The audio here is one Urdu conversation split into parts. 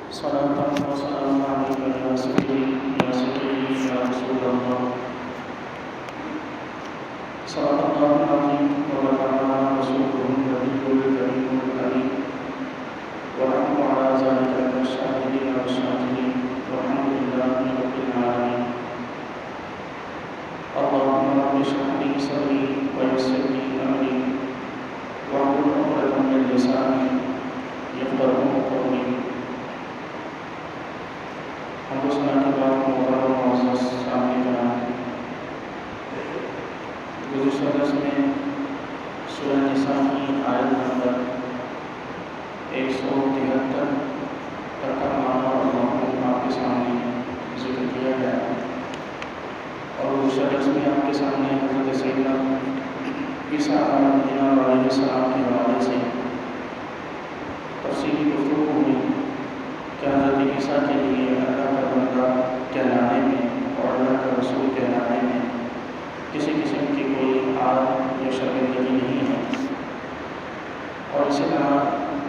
صلاة وسلام عليك يا سيدي يا سيدي يا رسول الله. صدق الله العظيم وبلغنا رسوله النبي الكريم الكريم ونحن على ذلك من الشاهدين والشاكرين والحمد لله رب العالمين. اللهم رب اشرح لي صدري ويسر لي أمري واحلل عقدة من لساني يفقهوا قولي. ہم کو سنا کے بعد محترم معزز سامعین کرام، گزشتہ درس میں سورہ نساء کی آیت نمبر 173 تک کا معنی اور مفہوم آپ کے سامنے ذکر کیا گیا، اور گزشتہ درس میں آپ کے سامنے حضرت سیدنا عیسیٰ علیہ السلام کے حوالے سے تفصیلی گفتگو ہوئی کہ حضرت عیسیٰ کے لیے اللہ کا بندہ کہلانے میں اور اللہ کا رسول کہلانے میں کسی قسم کی کوئی آر یا شرمندگی نہیں ہے، اور اسی طرح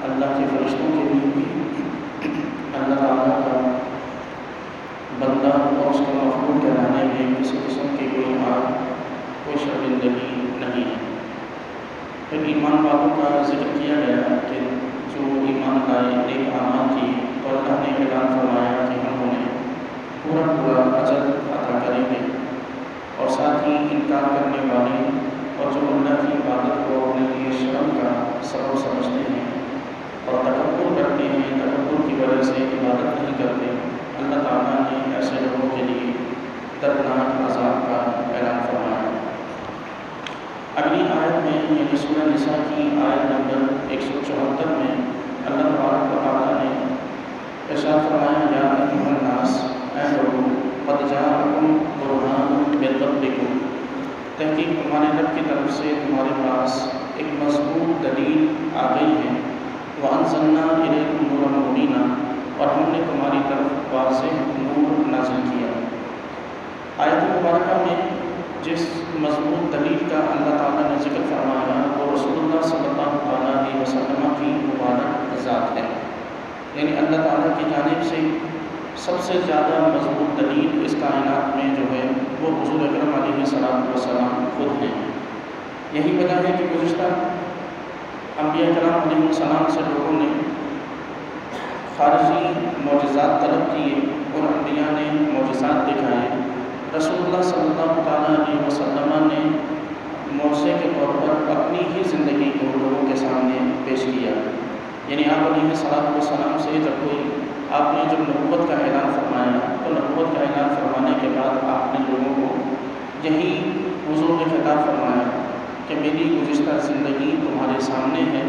اللہ کے فرشتوں کے لیے بھی اللہ تعالیٰ کا بندہ اور اس کا مفعول کہلانے میں کسی قسم کی کوئی آر کوئی شرمندگی نہیں ہے۔ پھر ایمان والوں کا ذکر کیا گیا کہ جو ایمان لائے نیک اعمال کی، اور اللہ نے اعلان فرمایا کہ ہم انہیں پورا اجر عطا کریں گے، اور ساتھ ہی انکار کرنے والے اور جو اللہ کی عبادت کو اپنے لیے شرم کا سبب سمجھتے ہیں اور تکبر کرتے ہیں، تکبر کی وجہ سے عبادت نہیں کرتے، اللہ تعالیٰ نے ایسے لوگوں کے لیے دردناک عذاب کا اعلان فرمایا۔ اگلی آیت میں یعنی سورہ نساء کی آیت نمبر 174 میں اللہ تبارک و تعالیٰ نے ارشاد فرمایا، یا ایھا الناس، اے لوگو، قد جاءکم برہان من ربکم، تحقیق تمہارے رب کی طرف سے تمہارے پاس ایک مضبوط دلیل آ گئی ہے، وانزلنا الیکم نورا مبینا، اور ہم نے تمہاری طرف واضح نور نازل کیا۔ آیت مبارکہ میں جس مضبوط دلیل کا اللہ تعالیٰ نے ذکر فرمایا وہ رسول اللہ صلی اللہ علیہ وسلم کی مبارک ذات ہے، یعنی اللہ تعالیٰ کی جانب سے سب سے زیادہ مضبوط دلیل اس کائنات میں جو ہے وہ حضور اکرم علیہ السلام خود ہیں۔ یہی وجہ ہے کہ گزشتہ انبیاء کرام علیہ السلام سے لوگوں نے خارجی معجزات طلب کیے اور انبیاء نے معجزات دکھائے، رسول اللہ صلی اللہ علیہ وسلم نے معجزے کے طور پر اپنی ہی زندگی کو لوگوں کے سامنے پیش کیا، یعنی آپ علیہ السلام سے جب آپ نے جب نبوت کا اعلان فرمایا تو نبوت کا اعلان فرمانے کے بعد آپ نے لوگوں کو یہی حضور نے خطاب فرمایا کہ میری گزشتہ زندگی تمہارے سامنے ہے،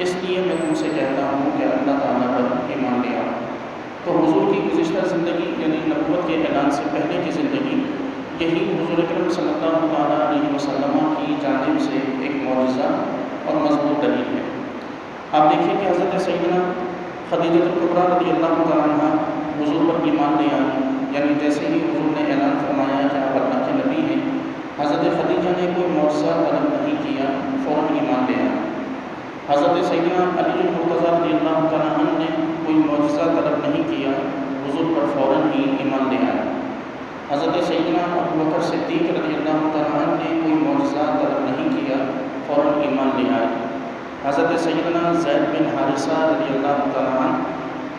اس لیے میں تم سے کہتا ہوں کہ اللہ تعالیٰ پر ایمان لے آؤ۔ تو حضور کی گزشتہ زندگی یعنی نبوت کے اعلان سے پہلے کی زندگی یہی حضور اکرم صلی اللہ علیہ وسلم کی جانب سے ایک معجزہ اور مضبوط دلیل ہے۔ آپ دیکھیے کہ حضرت سیدنا خدیجہ الکبریٰ رضی اللہ تعالیٰ عنہ حضور پر ایمان لے آئی، یعنی جیسے ہی حضور نے اعلان فرمایا کہ آپ اللہ کے نبی ہیں، حضرت خدیجہ نے کوئی معجزہ طلب نہیں کیا، فوراً ایمان لے آئی۔ حضرت سیدنا علی المرتضیٰ رضی اللہ تعالیٰ عنہ نے کوئی معجزہ طلب نہیں کیا، حضور پر فوراً ہی ایمان لے آئے۔ حضرت سیدنا ابوبکر صدیق رضی اللہ تعالیٰ عنہ نے کوئی معجزہ طلب نہیں کیا، فوراً ایمان لے آئے۔ حضرت سیدنا زید بن حارثہ رضی اللہ تعالیٰ عنہ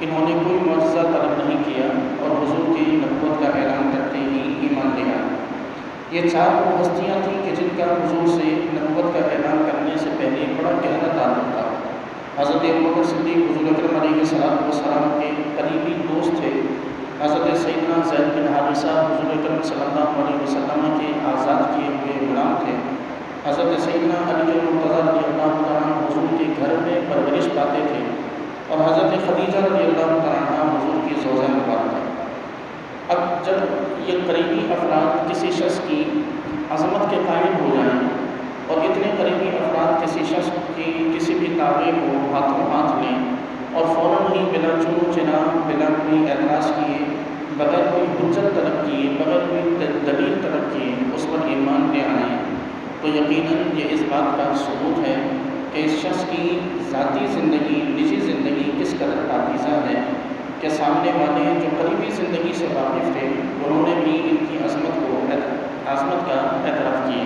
انہوں نے کوئی معجزہ طلب نہیں کیا اور حضور کی نبوت کا اعلان کرتے ہی ایمان لے آئے۔ یہ چار وہ ہستیاں تھیں کہ جن کا حضور سے نبوت کا اعلان کرنے سے پہلے بڑا گہرا تعلق تھا۔ حضرت ابوبکر صدیق حضور اکرم علیہ السلام کے قریبی دوست تھے۔ حضرت سیدنا زید بن حارثہ حضور اکرم صلی اللہ علیہ وسلم کے آزاد کیے ہوئے غلام تھے۔ حضرت سیدنا علی المرتضیٰ رضی اللہ تعالیٰ حضور کے گھر میں پرورش پاتے تھے، اور حضرت خدیجہ رضی اللہ تعالیٰ حضور کی زوجہ مبارکہ۔ اب جب یہ قریبی افراد کسی شخص کی عظمت کے قائل ہو جائیں اور اتنے قریبی افراد کسی شخص کی کسی بھی دعوے کو ہاتھوں ہاتھ لیں اور فوراً ہی بلا چون چنا، بلا کوئی اعتراض کیے، بغیر کوئی حجت طلب کیے، بغیر کوئی دلیل طلب کیے اس پر ایمان لے آئیں، تو یقیناً یہ اس بات کا ثبوت ہے کہ اس شخص کی ذاتی زندگی، نجی زندگی کس قدر پاکیزہ ہے، کہ سامنے والے جو قریبی زندگی سے واقف تھے انہوں نے بھی ان کی عظمت کا اعتراف کیا۔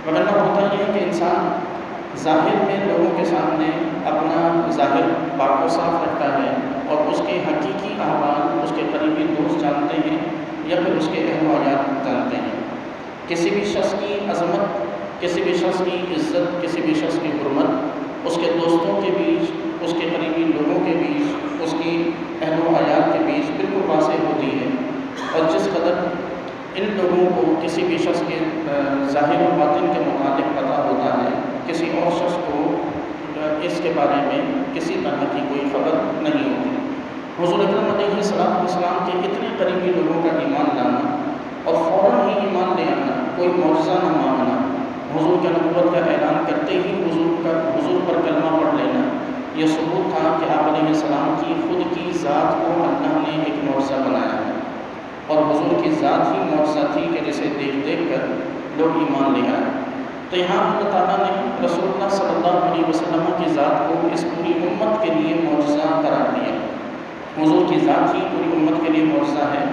ورنہ ہوتا یہ ہے کہ انسان ظاہر میں لوگوں کے سامنے اپنا ظاہر پاک و صاف رکھتا ہے اور اس کے حقیقی احوال اس کے قریبی دوست جانتے ہیں یا پھر اس کے اہل و عیال جانتے ہیں۔ کسی بھی شخص کی عظمت، کسی بھی شخص کی عزت، کسی بھی شخص کی حرمت اس کے دوستوں کے بیچ، اس کے قریبی لوگوں کے بیچ، اس کی اہل و عیال کے بیچ بالکل واضح ہوتی ہے۔ اور جس قدر ان لوگوں کو کسی بھی شخص کے ظاہر و باطن کے متعلق پتہ ہوتا ہے، کسی اور شخص کو اس کے بارے میں کسی طرح کی کوئی خبر نہیں ہوتی۔ حضور اکرم علیہ السلام کے اتنے قریبی لوگوں کا ایمان لانا اور فوراً ہی ایمان لے آنا، کوئی معجزہ نہ ماننا، حضور کے نبوت کا اعلان کرتے ہی حضور پر کلمہ پڑھ لینا، یہ ثبوت تھا کہ آپ علیہ السلام کی خود کی ذات کو اللہ نے ایک معجزہ بنایا ہے، اور حضور کی ذات ہی معجزہ تھی کہ جسے دیکھ کر لوگ ایمان لے آئے۔ تو یہاں اللہ تعالیٰ نے رسول اللہ صلی اللہ علیہ وسلم کی ذات کو اس پوری امت کے لیے معجزہ قرار دیا۔ حضور کی ذات ہی پوری امت کے لیے معجزہ ہے،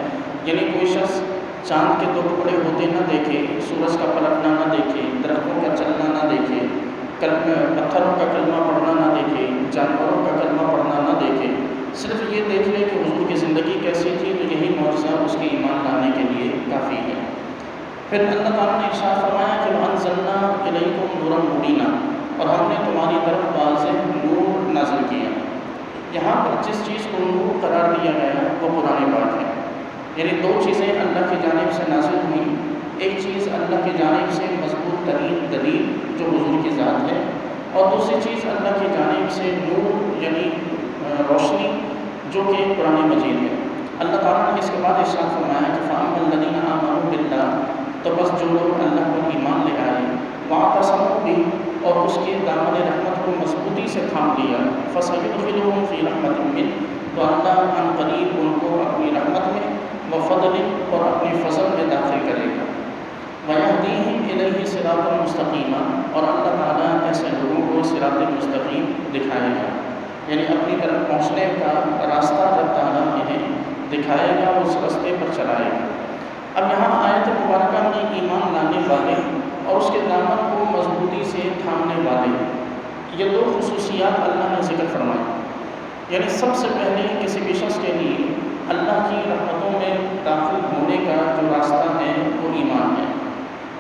یعنی کوئی شخص چاند کے 2 ٹکڑے ہوتے نہ دیکھے، سورج کا پلٹنا نہ دیکھے، درختوں کا چلنا نہ دیکھے، پتھروں کا کلمہ پڑھنا نہ دیکھے، جانوروں کا کلمہ پڑھنا نہ دیکھے، صرف یہ دیکھ لے کہ حضور کی زندگی کیسی تھی، تو یہی معجزہ اس کے ایمان لانے کے لیے کافی ہے۔ پھر اللہ تعالیٰ نے ارشاد فرمایا کہ وَأَنزَلْنَا إِلَيْكُمْ نُورًا مُبِينًا، اور ہم نے تمہاری طرف واضح نور نازل کیا۔ یہاں پر جس چیز کو نور قرار دیا گیا وہ قرآن پاک ہے، یعنی 2 چیزیں اللہ کی جانب سے نازل ہوئیں۔ ایک چیز اللہ کی جانب سے مضبوط ترین دلیل جو حضور کی ذات ہے، اور دوسری چیز اللہ کی جانب سے نور یعنی روشنی جو کہ قرآن مجید ہے۔ اللہ تعالیٰ نے اس کے بعد ارشاد فرمایا کہ فَأَمَّا الَّذِينَ آمَنُوا بِاللَّهِ، تو بس جو لوگ اللہ پر ایمان لے آئے، وَاعْتَصَمُوا بِهِ، اور اس کے دامن رحمت کو مضبوطی سے تھام لیا، فَسَيُدْخِلُهُمْ فِي رَحْمَةٍ مِّنْهُ، تو اللہ عن قریب ان کو اپنی رحمت میں وفضل اور اپنے فضل میں داخل کرے گا۔ وَيَهْدِيهِمْ إِلَيْهِ صِرَاطًا مُسْتَقِيمًا، اور اللہ تعالیٰ ایسے لوگوں کو صراط مستقیم دکھائے گا، یعنی اپنی طرف پہنچنے کا راستہ اللہ تعالیٰ انہیں دکھائے گا، اس راستے پر چلائے گا۔ اب یہاں آیت مبارکہ میں ایمان لانے والے اور اس کے دامن کو مضبوطی سے تھامنے والے، یہ 2 خصوصیات اللہ نے ذکر فرمائی۔ یعنی سب سے پہلے کسی بھی شخص کے لیے اللہ کی رحمتوں میں داخل ہونے کا جو راستہ ہے وہ ایمان ہے،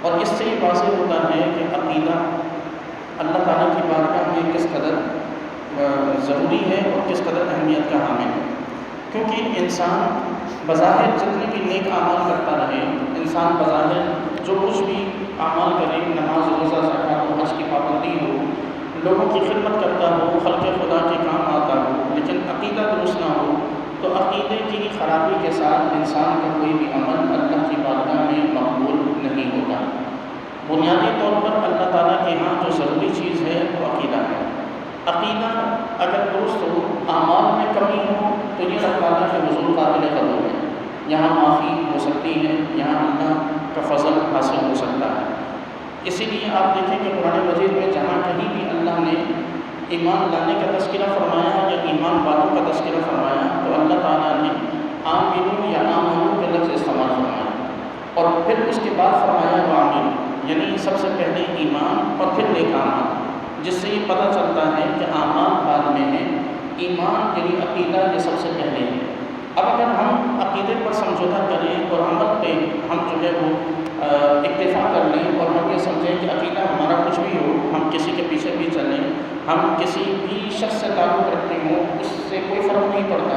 اور اس سے یہ واضح ہوتا ہے کہ عقیدہ اللہ تعالیٰ کی بارگاہ میں کس قدر ضروری ہے اور کس قدر اہمیت کا حامل ہے۔ کیونکہ انسان بظاہر جتنے بھی نیک اعمال کرتا رہے، انسان بظاہر جو کچھ بھی اعمال کرے، نماز، روزہ، زکوٰۃ و حج کی پابندی ہو، لوگوں کی خدمت کرتا ہو، خلق خدا کے کام آتا ہو، لیکن عقیدہ درست نہ ہو، تو عقیدے کی خرابی کے ساتھ انسان کا کوئی بھی عمل اللہ کی بارگاہ میں مقبول نہیں ہوتا۔ بنیادی طور پر اللہ تعالیٰ کے ہاں جو ضروری چیز ہے وہ عقیدہ ہے۔ عقیدہ اگر درست ہو، اعمال میں کمی ہو، تو یہ اللہ تعالیٰ کے حضور قابل قبول ہے، یہاں معافی ہو سکتی ہے، یہاں اللہ کا فضل حاصل ہو سکتا ہے۔ اسی لیے آپ دیکھیں کہ قرآن مجید میں جہاں کہیں بھی اللہ نے ایمان لانے کا تذکرہ فرمایا یا ایمان والوں کا تذکرہ فرمایا، تو اللہ تعالیٰ نے آمنو یا آمنو کے لفظ استعمال فرمایا، اور پھر اس کے بعد فرمایا وآمنو، یعنی سب سے پہلے ایمان اور پھر نیک اعمال، جس سے یہ پتہ چلتا ہے کہ اعمال بعد میں ہیں، ایمان یعنی عقیدہ یہ سب سے پہلے ہے۔ اب اگر ہم عقیدے پر سمجھوتہ کریں اور عمل پہ ہم جو ہے وہ اکتفا کر لیں اور ہم یہ سمجھیں کہ عقیدہ ہمارا کچھ بھی ہو، ہم کسی کے پیچھے بھی چلیں، ہم کسی بھی شخص سے تعلق رکھتے ہوں، اس سے کوئی فرق نہیں پڑتا،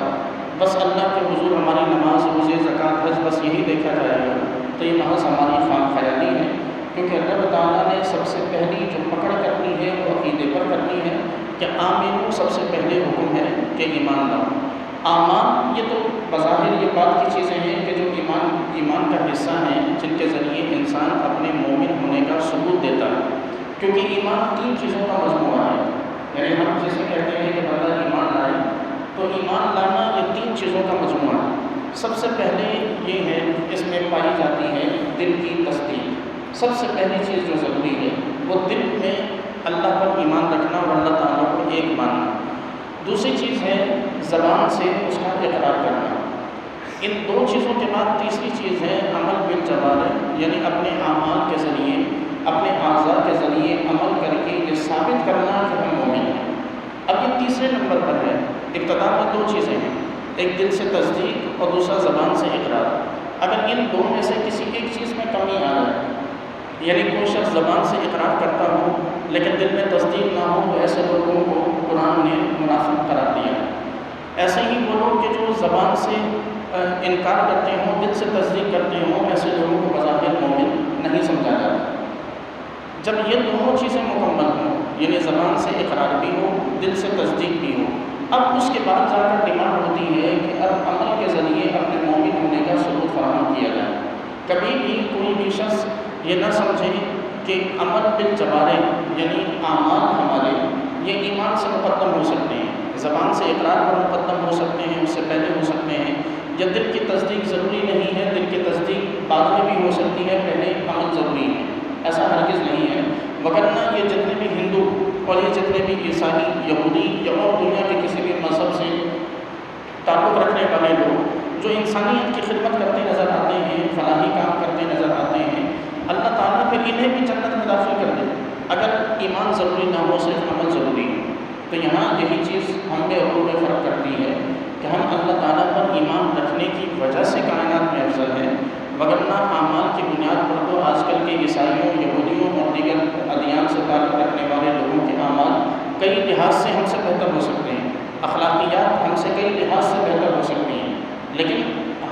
بس اللہ کے حضور ہماری نماز، روزے، زکوٰۃ، حج بس یہی دیکھا جائے گا، تو یہ محض ہماری خام خیالی ہے۔ کیونکہ اللہ تعالیٰ نے سب سے پہلی جو پکڑ کرنی ہے وہ عقیدے پر کرنی ہے کہ آمنو سب سے پہلے حکم ہے کہ ایمان لاؤ۔ اعمال یہ تو بظاہر یہ بات کی چیزیں ہیں کہ جو ایمان کا حصہ ہیں، جن کے ذریعے انسان اپنے مومن ہونے کا ثبوت دیتا ہے، کیونکہ ایمان 3 چیزوں کا مجموعہ ہے۔ یعنی ہم جسے کہتے ہیں کہ بندہ ایمان لائے، تو ایمان لانا یہ 3 چیزوں کا مجموعہ ہے۔ سب سے پہلے یہ ہے، اس میں پائی جاتی ہے دل کی تصدیق۔ سب سے پہلی چیز جو ضروری ہے وہ دل میں اللہ پر ایمان رکھنا اور اللہ تعالیٰ کو ایک ماننا۔ دوسری چیز ہے زبان سے اس کا اقرار ان دو چیزوں کے بعد تیسری چیز ہے عمل بالجوارح، یعنی اپنے اعمال کے ذریعے، اپنے اعضاء کے ذریعے عمل کر کے یہ ثابت کرنا کہ ہم مومن ہیں۔ اب یہ تیسرے نمبر پر ہے۔ ابتدا میں دو چیزیں ہیں، ایک دل سے تصدیق اور دوسرا زبان سے اقرار۔ اگر ان دو میں سے کسی ایک چیز میں کمی آ جائے، یعنی کوئی شخص زبان سے اقرار کرتا ہو لیکن دل میں تصدیق نہ ہو، تو ایسے لوگوں کو قرآن نے منافق قرار دیا ہے۔ ایسے ہی وہ لوگ کہ جو زبان سے انکار کرتے ہوں، دل سے تصدیق کرتے ہوں، ایسے لوگوں کو بظاہر مومن نہیں سمجھا جاتا۔ جب یہ دونوں چیزیں مکمل ہوں، یعنی زبان سے اقرار بھی ہو، دل سے تصدیق بھی ہو، اب اس کے بعد جا کر ڈیمانڈ ہوتی ہے کہ اب عمل کے ذریعے اپنے مومن ہونے کا ثبوت فراہم کیا جائے۔ کبھی بھی کوئی بھی شخص یہ نہ سمجھے کہ عمل بالجوارح یعنی اعمال ہمارے یہ ایمان سے مقدم ہو سکتے ہیں، زبان سے اقرار پر مقدم ہو سکتے ہیں، اس سے پہلے ہو سکتے ہیں، یا دل کی تصدیق ضروری نہیں ہے، دل کی تصدیق بعد میں بھی ہو سکتی ہے، پہلے عمل ضروری ہے، ایسا ہرگز نہیں ہے۔ وگرنہ یہ جتنے بھی ہندو اور یہ جتنے بھی عیسائی، یہودی یا اور دنیا کے کسی بھی مذہب سے تعلق رکھنے والے لوگ جو انسانیت کی خدمت کرتے نظر آتے ہیں، فلاحی کام کرتے نظر آتے ہیں، اللہ تعالیٰ پھر انہیں بھی جنت میں داخل کر دے اگر ایمان ضروری نہ ہو، صرف عمل ضروری ہے۔ تو یہاں یہی چیز ہم میں اور ان میں فرق کرتی ہے کہ ہم اللہ تعالیٰ پر ایمان رکھنے کی وجہ سے کائنات میں افضل ہیں، وگرنہ اعمال کی بنیاد پر تو آج کل کے عیسائیوں، یہودیوں اور دیگر ادیان سے تعلق رکھنے والے لوگوں کے اعمال کئی لحاظ سے ہم سے بہتر ہو سکتے ہیں، اخلاقیات ہم سے کئی لحاظ سے بہتر ہو سکتی ہیں، لیکن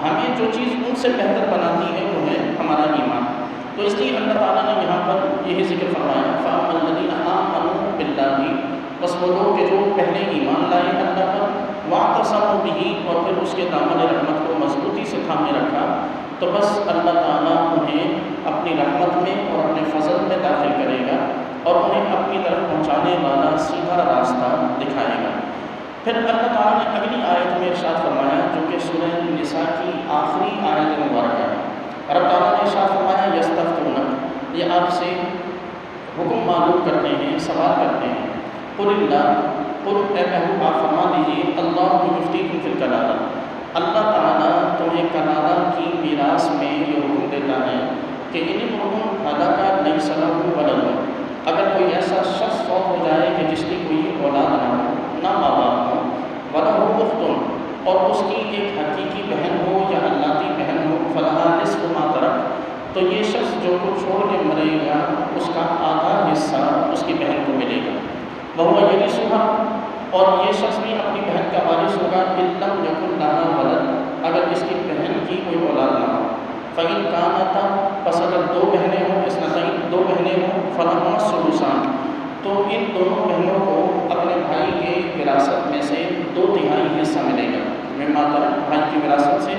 ہمیں جو چیز ان سے بہتر بناتی ہے وہ ہے ہمارا ایمان۔ تو اس لیے اللہ تعالیٰ نے یہاں پر یہی ذکر فرمایا، فَأَمَّا الَّذِينَ آمَنُوا بِاللَّهِ، بس وہ لوگ کہ جو پہلے ایمان لائے اللہ پر، وَاعْتَصَمُوا بِهِ، اور پھر اس کے دامن رحمت کو مضبوطی سے تھامے رکھا، تو بس اللہ تعالیٰ انہیں اپنی رحمت میں اور اپنے فضل میں داخل کرے گا اور انہیں اپنی طرف پہنچانے والا سیدھا راستہ دکھائے گا۔ پھر اللہ تعالیٰ نے اگلی آیت میں ارشاد فرمایا جو کہ سورہ نساء کی آخری آیت مبارکہ ہے۔ رب تعالیٰ نے ارشاد فرمایا یستفتونک، یہ آپ سے حکم معلوم کرتے ہیں، سوال کرتے ہیں، قل اللہ، قل اے محبوب آپ فرما دیجیے، اللہ یفتیکم فی الکلالہ، اللہ تعالیٰ تمہیں کلالہ کی میراث میں یہ حکم دیتا ہے کہ ان امرؤ ہلک لیس لہ ولد، اگر کوئی ایسا شخص فوت ہو جائے کہ جس کی کوئی اولاد نہ ہو، نہ ماں باپ ہو، وَلَهُ أُخْتٌ، اور اس کی ایک حقیقی بہن ہو یا اللاتی بہن ہو، فَلَهَا نِصْفُ مَا تَرَكَ، تو یہ شخص جو کو چھوڑ کے مرے گا اس کا آدھا حصہ اس کی بہن کو ملے گا۔ وَهُوَ يَرِثُهَا، اور یہ شخص بھی اپنی بہن کا وارث ہوگا، إِن لَّمْ يَكُن لَّهَا وَلَدٌ، اگر اس کی بہن کی کوئی اولاد نہ ہو، فَإِن كَانَتَا، پس اگر دو بہنیں ہوں، اثنتین دو بہنیں ہوں، فَلَهُمَا الثُّلُثَانِ، تو ان دونوں بہنوں کو اپنے بھائی کے وراثت میں سے 2/3 حصہ ملے گا، مما ترک، بھائی کی وراثت سے،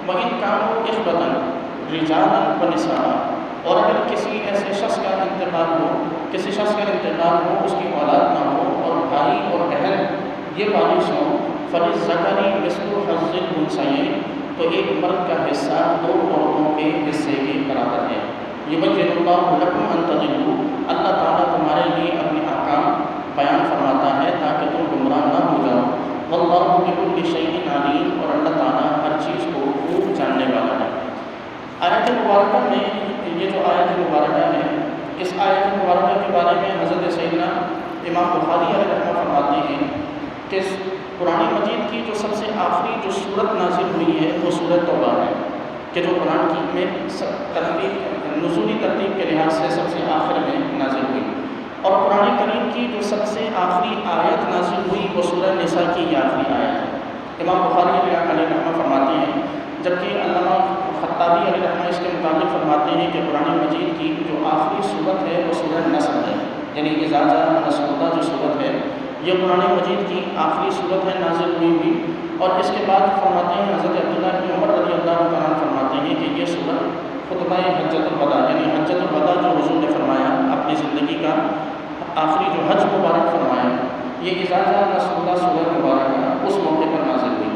وَإِن كَانُوا إِخْوَةً رِجَالًا وَنِسَاءً، اور اگر کسی ایسے شخص کا انتقال ہو، کسی شخص کا انتقال ہو، اس کی اولاد نہ ہو اور بھائی اور بہن یہ وارث ہوں، فَلِلذَّكَرِ مِثْلُ حَظِّ الْأُنثَيَيْنِ، تو ایک مرد کا حصہ دو عورتوں کے حصے کے برابر ہے۔ یبین اللہ لکم ان تضلوا، اللہ تعالیٰ تمہارے لیے اپنے احکام بیان فرماتا ہے تاکہ تم گمراہ نہ ہو جاؤ، واللہ بکل شیء علیم، اور اللہ تعالیٰ ہر چیز کو خوب جاننے والا ہے۔ آیت مبارکہ میں یہ جو آیت مبارکہ ہے، اس آیت مبارکہ کے بارے میں حضرت سیدنا امام بخاری علیہ رحمہ فرماتے ہیں کہ قرآن مجید کی جو سب سے آخری جو سورت نازل ہوئی ہے وہ سورۃ توبہ ہے، کہ جو قرآن کی میں نزولی ترتیب کے لحاظ سے سب سے آخر میں نازل ہوئی، اور قرآن کریم کی جو سب سے آخری آیت نازل ہوئی وہ سورہ نساء کی یہ آخری آیت ہے۔ امام بخاری علیہ رحمہ فرماتے ہیں، جبکہ علامہ خطابی علیہ رحمہ اس کے مطابق فرماتے ہیں کہ قرآن مجید کی جو آخری صورت ہے وہ سورہ نصر ہے، یعنی اذا جاء نصر اللہ جو صورت ہے یہ قرآن مجید کی آخری صورت ہے نازل ہوئی اور اس کے بعد فرماتے ہیں حضرت عبداللہ بن عمر رضی اللہ تعالیٰ فرماتے ہیں کہ یہ صورت خطبہ حجۃ الوداع، یعنی حجۃ الوداع جو حضور نے فرمایا اپنی زندگی کا آخری جو حج مبارک فرمایا، یہ اذا جاء نصر اللہ سورہ مبارکہ اس موقع پر نازل ہوئی۔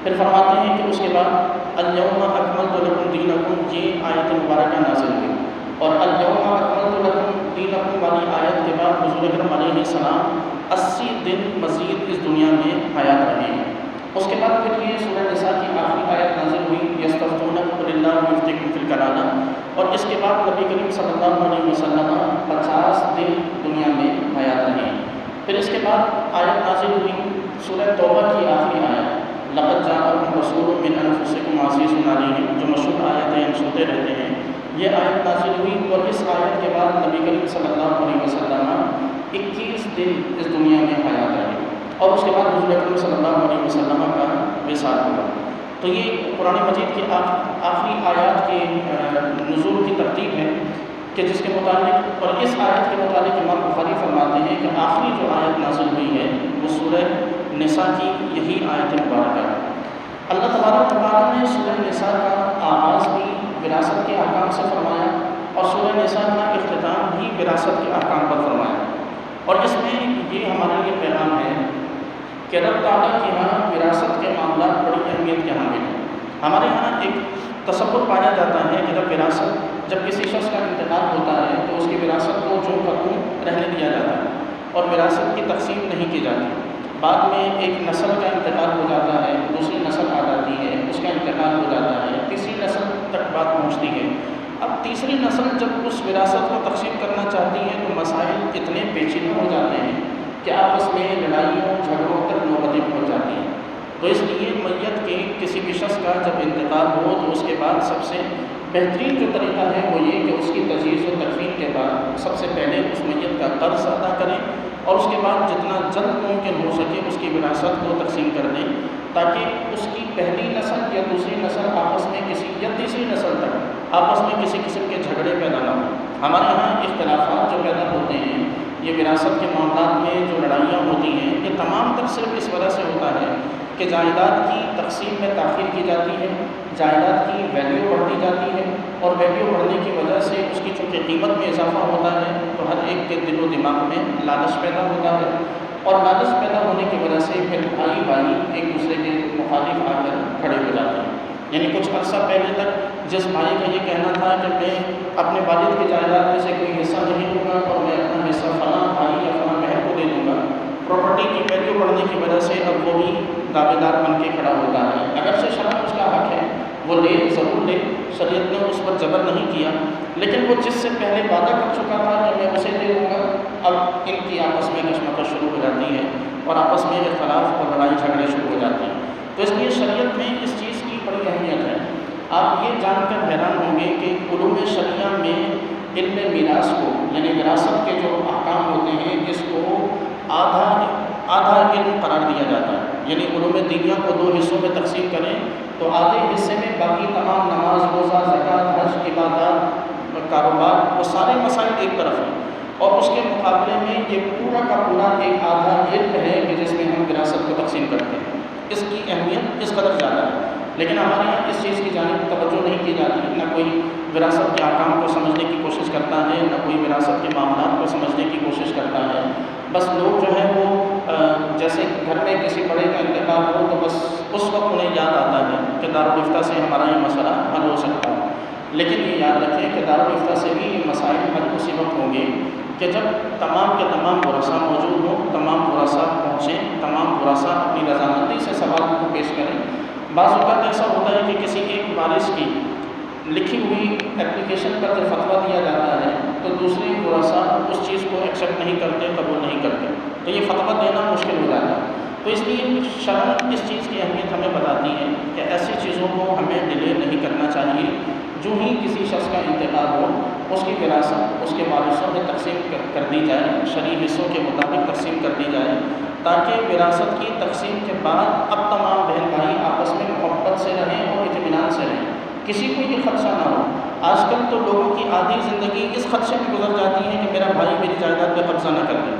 پھر فرماتے ہیں کہ اس کے بعد الیوم اکملت لکم دینکم یہ آیت مبارکہ نازل ہوئی، اور الیوم اکملت لکم دینکم والی آیت کے بعد حضور اکرم علیہ السلام 80 دن مزید اس دنیا میں حیات رہے ہیں۔ اس کے بعد پھر یہ سورہ نساء کی آخری آیت نازل ہوئی بعد آیت نازل ہوئی سورہ توبہ کی آخری آیت، لقد جاءکم رسول من انفسکم عزیز علیہ، جو مشہور آیت ہے، ہم سنتے رہتے ہیں، یہ آیت نازل ہوئی اور اس آیت کے بعد نبی کریم صلی اللہ علیہ وسلم 21 دن اس دنیا میں حیات رہے اور اس کے بعد حضور اکرم صلی اللہ علیہ وسلم کا وصال ہوا۔ تو یہ قرآن مجید کی آخری آیات کے نزول کی ترتیب ہے کہ جس کے متعلق، اور اس آیت کے متعلق امام بخاری فرماتے ہیں کہ آخری جو آیت نازل ہوئی ہے وہ سورہ نساء کی یہی آیت مبارکہ ہے۔ اللہ تبارک و تعالیٰ نے سورہ نساء کا آغاز بھی وراثت کے احکام سے فرمایا اور سورہ نساء کا اختتام بھی وراثت کے احکام پر فرمایا، اور اس میں یہ ہمارے لیے پیغام ہے کہ رب تعالیٰ کے یہاں وراثت کے معاملات بڑی اہمیت کے حامل ہیں۔ ہمارے یہاں ایک تصور پایا جاتا ہے کہ جب کسی شخص کا انتقال ہوتا ہے تو اس کی وراثت کو جو کا توں رہنے دیا جاتا ہے اور وراثت کی تقسیم نہیں کی جاتی۔ بعد میں ایک نسل کا انتقال ہو جاتا ہے، دوسری نسل آ جاتی ہے، اس کا انتقال ہو جاتا ہے، تیسری نسل تک بات پہنچتی ہے۔ اب تیسری نسل جب اس وراثت کو تقسیم کرنا چاہتی ہے تو مسائل اتنے پیچیدہ ہو جاتے ہیں کہ آپس میں لڑائیوں جھگڑوں تک نوبتیں پہنچ جاتی ہیں۔ تو اس لیے میت کے کسی بھی شخص کا جب انتقال ہو تو اس کے بعد سب سے بہترین جو طریقہ ہے وہ یہ کہ اس کی تجہیز و تکفین کے بعد سب سے پہلے اس میت کا قرض ادا کریں اور اس کے بعد جتنا جلد ممکن ہو سکے اس کی وراثت کو تقسیم کر دیں، تاکہ اس کی پہلی نسل یا دوسری نسل آپس میں یا تیسری نسل تک آپس میں کسی قسم کے جھگڑے پیدا نہ ہوں۔ ہمارے یہاں اختلافات جو پیدا ہوتے ہیں، یہ وراثت کے معاملات میں جو لڑائیاں ہوتی ہیں، یہ تمام تر صرف اس وجہ سے ہوتا ہے کہ جائیداد کی تقسیم میں تاخیر کی جاتی ہے، جائیداد کی ویلیو بڑھتی جاتی ہے، اور ویلیو بڑھنے کی وجہ سے اس کی چونکہ قیمت میں اضافہ ہوتا ہے تو ہر ایک کے دل و دماغ میں لالچ پیدا ہوتا ہے، اور لالچ پیدا ہونے کی وجہ سے پھر بھائی بھائی ایک دوسرے کے مخالف آ کر کھڑے ہو جاتے ہیں۔ یعنی کچھ عرصہ پہلے تک جس بھائی کا یہ کہنا تھا کہ میں اپنے والد کی جائیداد میں سے کوئی حصہ نہیں دوں گا اور میں اپنا حصہ فلاں بھائی یا فلاں بہن کو دے دوں گا، پراپرٹی کی ویلیو بڑھنے کی وجہ سے اب وہ بھی دعوے دار بن کے کھڑا ہوتا ہے۔ اگرچہ شرعاً اس کا حق ہے، وہ لے ضرور لے، شریعت نے اس پر جبر نہیں کیا، لیکن وہ جس سے پہلے وعدہ کر چکا تھا کہ میں اسے دے دوں گا، اب ان کی آپس میں کشمکش شروع ہو جاتی ہے اور آپس میں اختلاف اور لڑائی جھگڑے شروع ہو جاتے ہیں۔ تو اس لیے شریعت میں اس چیز کی بڑی اہمیت ہے۔ آپ یہ جان کر حیران ہوں گے کہ علوم شرعیہ میں علم میراث کو، یعنی وراثت کے جو احکام ہوتے ہیں، اس کو آدھا علم قرار دیا جاتا ہے۔ یعنی علوم دینیہ کو دو حصوں میں تقسیم کریں تو آدھے حصے میں باقی تمام نماز، روزہ، زکوٰۃ، حج، عبادات، کاروبار، وہ سارے مسائل ایک طرف ہیں، اور اس کے مقابلے میں یہ پورا کا پورا ایک آدھا علم ہے کہ جس میں ہم وراثت کو تقسیم کرتے ہیں۔ اس کی اہمیت اس قدر زیادہ ہے، لیکن ہمارے یہاں اس چیز کی جانب توجہ نہیں کی جاتی، نہ کوئی وراثت کے احکام کو سمجھنے کی کوشش کرتا ہے، نہ کوئی وراثت کے معاملات کو سمجھنے کی کوشش کرتا ہے۔ بس لوگ جو ہیں وہ جیسے گھر میں کسی بڑے کا انتقال ہو تو بس اس وقت انہیں یاد آتا ہے کہ دارالفتہ سے ہمارا یہ مسئلہ حل ہو سکتا ہے، لیکن یہ یاد رکھیں کہ دارالفتہ سے بھی یہ مسائل حل اسی وقت ہوں گے کہ جب تمام کے تمام ورثاء موجود ہوں، تمام ورثاء پہنچیں، تمام ورثاء اپنی رضامندی سے سوال کو پیش کریں۔ بعض اوقات ایسا ہوتا ہے کہ کسی ایک وارث کی لکھی ہوئی اپلیکیشن پر جب فتویٰ دیا جاتا ہے تو دوسرے ورثاء اس چیز کو ایکسیپٹ نہیں کرتے، قبول نہیں کرتے، تو یہ فتویٰ دینا مشکل ہو جاتا ہے۔ تو اس لیے شرع اس چیز کی اہمیت ہمیں بتاتی ہے کہ ایسی چیزوں کو ہمیں ڈیلے نہیں کرنا چاہیے۔ جو ہی کسی شخص کا انتقال ہو اس کی وراثت اس کے وارثوں میں تقسیم کر دی جائے، شرعی حصوں کے مطابق تقسیم کر دی جائے، تاکہ وراثت کی تقسیم کے بعد اب تمام بہن بھائی آپس میں محبت سے رہیں اور اطمینان سے رہیں، کسی کو یہ خدشہ نہ ہو۔ آج کل تو لوگوں کی آدھی زندگی اس خدشے میں گزر جاتی ہے کہ میرا بھائی میری جائیداد پہ قبضہ نہ کر دے،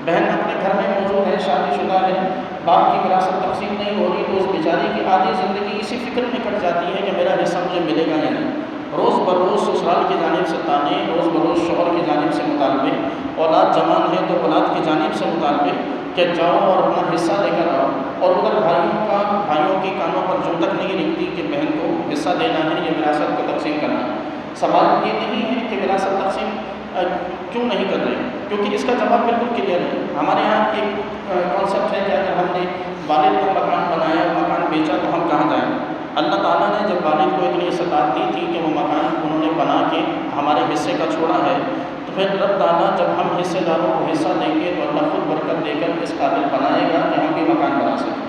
بہن اپنے گھر میں موجود ہے، شادی شدہ ہے، باپ کی وراثت تقسیم نہیں ہو رہی تو اس بیچاری کی آدھی زندگی اسی فکر میں کٹ جاتی ہے کہ میرا حصہ مجھے ملے گا یا نہیں۔ روز بروز سسرال کی جانب سے تانے، روز بروز شوہر کی جانب سے مطالبے، اولاد جوان ہے تو اولاد کی جانب سے مطالبے کہ جاؤ اور اپنا حصہ لے کر آؤ، اور ادھر بھائیوں کی کانوں پر جو تک نہیں رکھتی کہ بہن کو حصہ دینا ہے یا وراثت کو تقسیم کرنا ہے۔ سوال یہ نہیں ہے کہ وراثت تقسیم کیوں نہیں کر رہے، کیونکہ اس کا جواب بالکل کلیئر ہے۔ ہمارے یہاں ایک کانسیپٹ ہے کہ اگر ہم نے والد کا مکان بنایا، مکان بیچا تو ہم کہاں جائیں؟ اللہ تعالیٰ نے جب والد کو اتنی استطاعت دی تھی کہ وہ مکان انہوں نے بنا کے ہمارے حصے کا چھوڑا ہے، تو پھر رب تعالیٰ جب ہم حصے داروں کو حصہ دیں گے تو اللہ خود برکت دے کر اس قابل بنائے گا کہ ہم بھی مکان بنا سکیں۔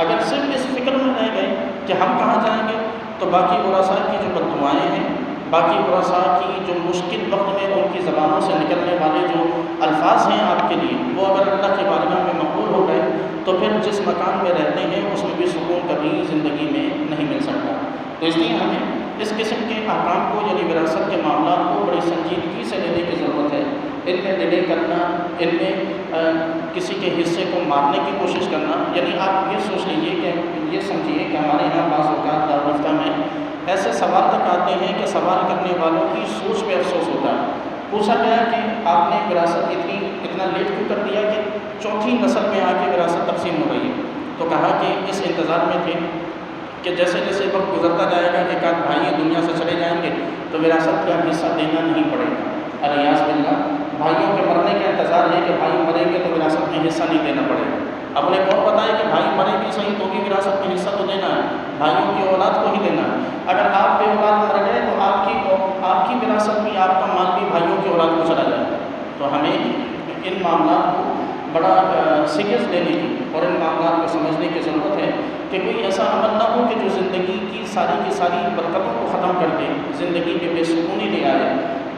اگر صرف اس فکر میں رہ گئے کہ ہم کہاں جائیں گے تو باقی ورثاء کی جو بددعائیں ہیں، باقی ورثاء کی جو مشکل وقت میں ان کی زبانوں سے نکلنے والے جو الفاظ ہیں آپ کے لیے، وہ اگر اللہ کی بارگاہ میں مقبول ہو گئے تو پھر جس مکان میں رہتے ہیں اس میں بھی سکون کبھی زندگی میں نہیں مل سکتا۔ تو اس لیے ہمیں اس قسم کے احکام کو یعنی وراثت کے معاملات کو بڑی سنجیدگی سے لینے کی ضرورت ہے۔ ان میں ڈیلے کرنا، ان میں کسی کے حصے کو مارنے کی کوشش کرنا، یعنی آپ یہ سوچ لیجئے کہ یہ سمجھیے کہ ہمارے یہاں بعض اوقات دارالفتہ میں ایسے سوال تک آتے ہیں کہ سوال کرنے والوں کی سوچ پہ افسوس ہوتا ہے۔ پوچھا گیا کہ آپ نے وراثت اتنا لیٹ کیوں کر دیا کہ چوتھی نسل میں آ کے وراثت تقسیم ہو رہی ہے؟ تو کہا کہ اس انتظار میں تھے کہ جیسے جیسے وقت گزرتا جائے گا، ایک آدھ بھائی دنیا سے چلے جائیں گے تو وراثت کا حصہ دینا نہیں پڑے گا۔ الیاذ باللہ، بھائیوں کے مرنے کا انتظار ہے کہ بھائی مریں گے تو وراثت میں حصہ نہیں دینا پڑے گا۔ اب انہیں کون بتائے کہ بھائی مرے بھی صحیح تو بھی وراثت میں حصہ تو دینا ہے، بھائیوں کی اولاد کو ہی دینا ہے۔ اگر آپ بے اولاد مر گئے تو آپ کی وراثت بھی، آپ کا مال بھی بھائیوں کی اولاد کو چلا جائے گا۔ تو ہمیں ان معاملات کو بڑا سیریس لینے کی اور ان معاملات کو سمجھنے کی ضرورت ہے کہ کوئی ایسا عمل نہ ہو کہ جو زندگی کی ساری برکتوں کو ختم کر دے، زندگی میں بے سکونی لے آئے،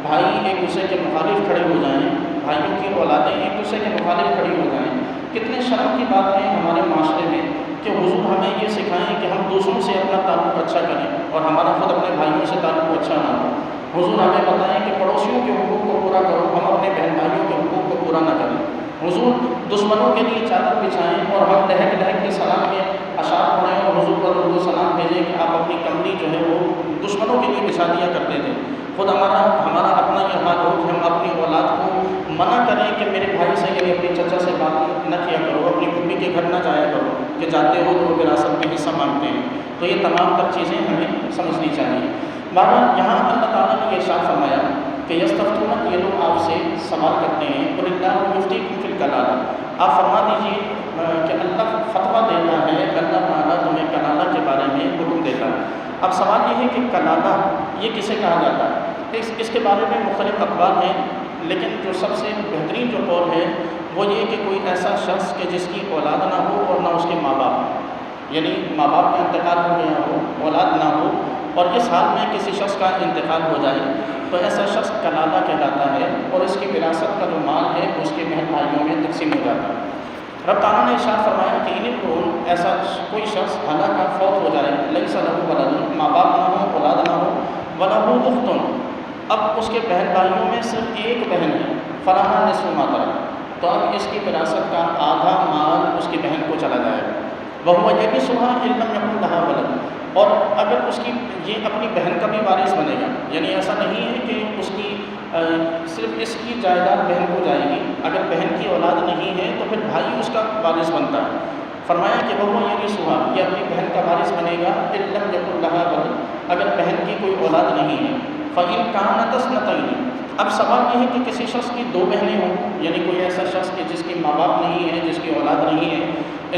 بھائی ایک دوسرے کے مخالف کھڑے ہو جائیں، بھائیوں کی اولادیں ایک دوسرے کے مخالف کھڑی ہو جائیں۔ کتنے شرم کی بات ہے ہمارے معاشرے میں کہ حضور ہمیں یہ سکھائیں کہ ہم دوسروں سے اپنا تعلق اچھا کریں اور ہمارا خود اپنے بھائیوں سے تعلق اچھا نہ ہو۔ حضور ہمیں بتائیں کہ پڑوسیوں کے حقوق کو پورا کرو، ہم اپنے بہن بھائیوں کے حقوق کو پورا نہ کریں۔ حضور دشمنوں کے لیے چادر بچھائیں اور ہم لہک لہک کے سلام میں اشعار پڑھیں اور حضور پر درود و سلام بھیجیں کہ آپ اپنی کملی جو ہے وہ دشمنوں کے لیے بچھا دیا کرتے تھے۔ خود ہمارا اپنا یہ حال ہو کہ ہم اپنی اولاد کو منع کریں کہ میرے بھائی سے یعنی اپنی چچا سے بات نہ کیا کرو، اپنی پھوپھی کے گھر نہ جایا کرو کہ جاتے ہو تو وراثت میں حصہ مانگتے ہیں۔ تو یہ تمام تر چیزیں ہمیں سمجھنی چاہیے۔ بہرحال یہاں اللہ تعالیٰ نے یہ ارشاد فرمایا کہ یستفتونک، یہ لوگ آپ سے سوال کرتے ہیں، قل اللہ یفتیکم فی الکلالہ، آپ فرما دیجیے کہ اللہ فتویٰ دیتا ہے، اللہ تعالیٰ تمہیں کلالہ کے بارے میں حکم دیتا ہے۔ اب سوال یہ ہے کہ کلالہ یہ کسے کہا جاتا ہے؟ اس کے بارے میں مختلف اقوال ہیں، لیکن جو سب سے بہترین جو قول ہے وہ یہ کہ کوئی ایسا شخص کہ جس کی اولاد نہ ہو اور نہ اس کے ماں باپ، یعنی ماں باپ کا انتقال ہو گیا ہو، اولاد نہ ہو، اور اس حال میں کسی شخص کا انتقال ہو جائے تو ایسا شخص کلالہ کہلاتا ہے اور اس کی وراثت کا جو مال ہے اس کے بہن بھائیوں میں تقسیم ہو جاتا ہے۔ رب تعالیٰ نے ارشاد فرمایا کہ ان ایسا کوئی شخص ہلاکا فوت ہو جائے، لیس لہ ولد، ماں باپ نہ ہو، اولاد نہ ہو، ولہ اخت، اب اس کے بہن بھائیوں میں صرف ایک بہن ہے، فلہا نصف ما ترک، تو اب اس کی وراثت کا آدھا مال اس کی بہن کو چلا جائے گا۔ وہو یرثھا ان لم یکن لہا ولد، اور اگر اس کی یہ اپنی بہن کا بھی وارث بنے گا، یعنی ایسا نہیں ہے کہ اس کی صرف اس کی جائیداد بہن کو جائے گی، اگر بہن کی اولاد نہیں ہے تو پھر بھائی اس کا وارث بنتا ہے۔ فرمایا کہ وہو یرثھا، یہ اپنی بہن کا وارث بنے گا، ان لم یکن لہا ولد، اگر بہن کی کوئی اولاد نہیں ہے۔ فَإِن كَانَتْ اثْنَتَيْنِ، اب سوال یہ ہے کہ کسی شخص کی دو بہنیں ہوں، یعنی کوئی ایسا شخص کہ جس کی ماں باپ نہیں ہے، جس کی اولاد نہیں ہے،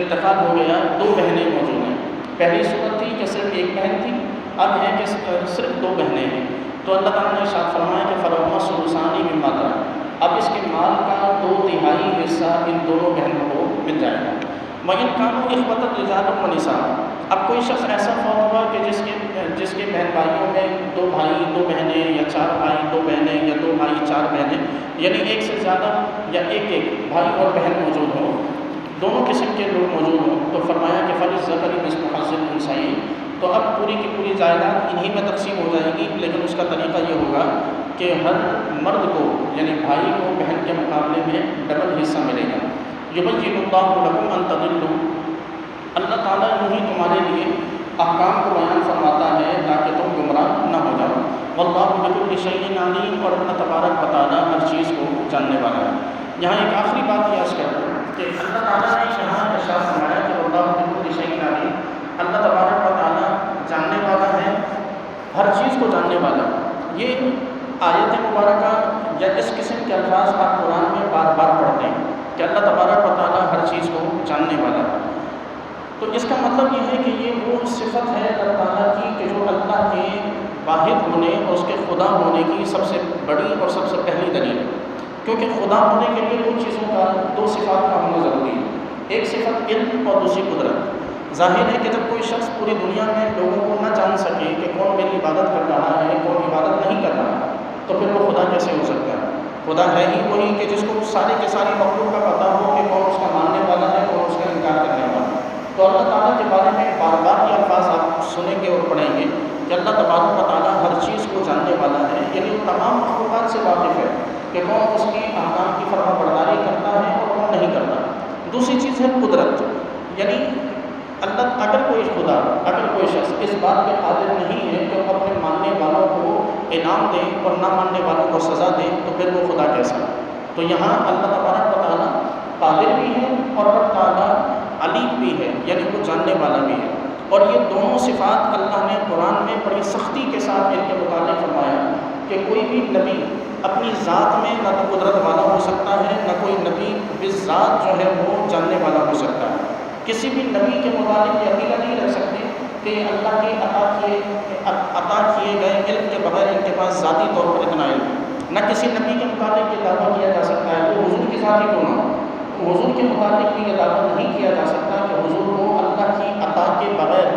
انتقال ہو گیا، دو بہنیں موجود ہیں۔ پہلی صورت تھی کہ صرف ایک بہن تھی، اب ہے کہ صرف دو بہنیں ہیں، تو اللہ تعالیٰ نے ارشاد فرمایا کہ فَلَهُمَا الثُّلُثَانِ مِمَّا تَرَكَ، اب اس کے مال کا 2/3 حصہ ان دونوں بہنوں کو مل جائے گا۔ وَإِن كَانُوا إِخْوَةً رِجَالٌ وَنِسَاءٌ، اب کوئی شخص ایسا فوت ہوا کہ جس کے بہن بھائیوں میں 2 بھائی 2 بہنیں، یا 4 بھائی 2 بہنیں، یا 2 بھائی 4 بہنیں، یعنی ایک سے زیادہ یا ایک بھائی اور بہن موجود ہوں، دونوں قسم کے لوگ موجود ہوں، تو فرمایا کہ فَلِلذَّكَرِ مِثْلُ حَظِّ الْأُنثَيَيْنِ، تو اب پوری کی پوری جائیداد انہی میں تقسیم ہو جائے گی، لیکن اس کا طریقہ یہ ہوگا کہ ہر مرد کو یعنی بھائی کو بہن کے مقابلے میں ڈبل حصہ ملے گا۔ یبین اللہ لکم ان تضلوا، اللہ تعالیٰ یوں ہی تمہارے لیے احکام کو بیان فرماتا ہے تاکہ تم گمراہ نہ ہو جاؤ۔ واللہ بکل شیء علیم، اور اللہ تبارک و تعالیٰ ہر چیز کو جاننے والا ہے۔ یہاں ایک آخری بات یہ عرض کر دوں کہ اللہ تعالیٰ نے یہاں ارشاد فرمایا کہ واللہ بکل شیء علیم، اللہ تبارک و تعالیٰ جاننے والا ہے، ہر چیز کو جاننے والا۔ یہ آیت مبارکہ یا اس قسم کے الفاظ آپ قرآن میں بار بار پڑھتے ہیں کہ اللہ تبارک و تعالیٰ ہر چیز کو جاننے والا ہے، تو اس کا مطلب یہ ہے کہ یہ وہ صفت ہے اللہ تعالیٰ کی کہ جو اللہ کے واحد ہونے اور اس کے خدا ہونے کی سب سے بڑی اور سب سے پہلی دلیل ہے، کیونکہ خدا ہونے کے لیے دو چیزوں کا، دو صفات کا ہونا ضروری ہے، ایک صفت علم اور دوسری قدرت۔ ظاہر ہے کہ جب کوئی شخص پوری دنیا میں لوگوں کو نہ جان سکے کہ کون میری عبادت کر رہا ہے، کون عبادت نہیں کر رہا ہے، تو پھر وہ خدا کیسے ہو سکتا ہے؟ خدا ہے ہی وہی کہ جس کو سارے کے ساری مخلوق کا پتہ ہو کہ کون اس کا ماننے والا ہے، کون اس کا انکار کرنے والا ہے۔ تو اللہ تعالیٰ کے بارے میں بار بار یہ الفاظ آپ سنیں گے اور پڑھیں گے کہ اللہ تبارک و تعالیٰ ہر چیز کو جاننے والا ہے، یعنی وہ تمام مخلوقات سے واقف ہے کہ کون اس کے احکام کی فرما برداری کرتا ہے اور کون نہیں کرتا۔ دوسری چیز ہے قدرت، یعنی اللہ، اگر کوئی خدا، اگر کوئی شخص اس بات پہ قادر نہیں ہے کہ وہ اپنے ماننے والوں کو انعام دے اور نہ ماننے والوں کو سزا دے، تو پھر وہ خدا کیسا؟ تو یہاں اللہ تبارک و تعالیٰ قادر بھی ہے اور رب تعالیٰ علیم بھی ہے، یعنی وہ جاننے والا بھی ہے۔ اور یہ دونوں صفات اللہ نے قرآن میں بڑی سختی کے ساتھ ان کے متعلق فرمایا کہ کوئی بھی نبی اپنی ذات میں نہ تو قدرت والا ہو سکتا ہے، نہ کوئی نبی بالذات جو ہے وہ جاننے والا ہو سکتا ہے۔ کسی بھی نبی کے متعلق یہ عقیدہ نہیں رکھ سکتے کہ اللہ کے عطا کیے گئے علم کے بغیر ان کے پاس ذاتی طور پر اتنا علم ہے۔ نہ کسی نبی کے متعلق یہ دعویٰ کیا جا سکتا ہے، وہ حضور کی ذات ہی کیوں نہ ہو، حضور کے متعلق بھی یہ دعویٰ نہیں کیا جا سکتا کہ حضور کو اللہ کی عطا کے بغیر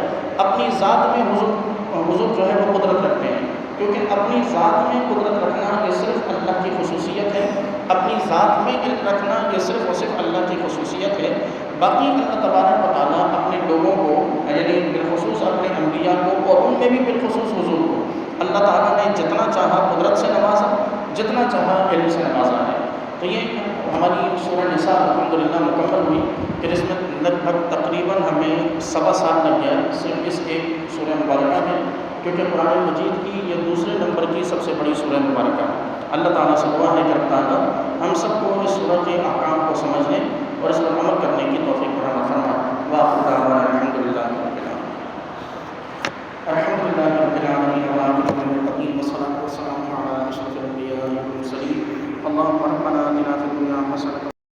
اپنی ذات میں حضور جو ہے وہ قدرت رکھتے ہیں، کیونکہ اپنی ذات میں قدرت رکھنا یہ صرف اللہ کی خصوصیت ہے، اپنی ذات میں علم رکھنا یہ صرف اور صرف اللہ کی خصوصیت ہے۔ باقی اللہ تبارک و تعالیٰ اپنے لوگوں کو، یعنی بالخصوص اپنے انبیاء کو اور ان میں بھی بالخصوص حضور کو، اللہ تعالیٰ نے جتنا چاہا قدرت سے نوازا، جتنا چاہا علم سے نوازا ہے۔ تو یہ ہماری سورہ نساء الحمدللہ مکمل ہوئی، پھر اس میں لگ بھگ تقریباً ہمیں 7 سال لگ گیا صرف اس ایک سورہ مبارکہ میں، کیونکہ قرآن مجید کی یہ دوسرے نمبر کی سب سے بڑی سورہ مبارکہ ہے۔ اللہ تعالیٰ سے دعا ہے کہ اللہ تعالیٰ ہم سب کو اس سورہ کے احکام کو سمجھنے اور اس پر عمل کرنے کی توفیق عطا فرمائے۔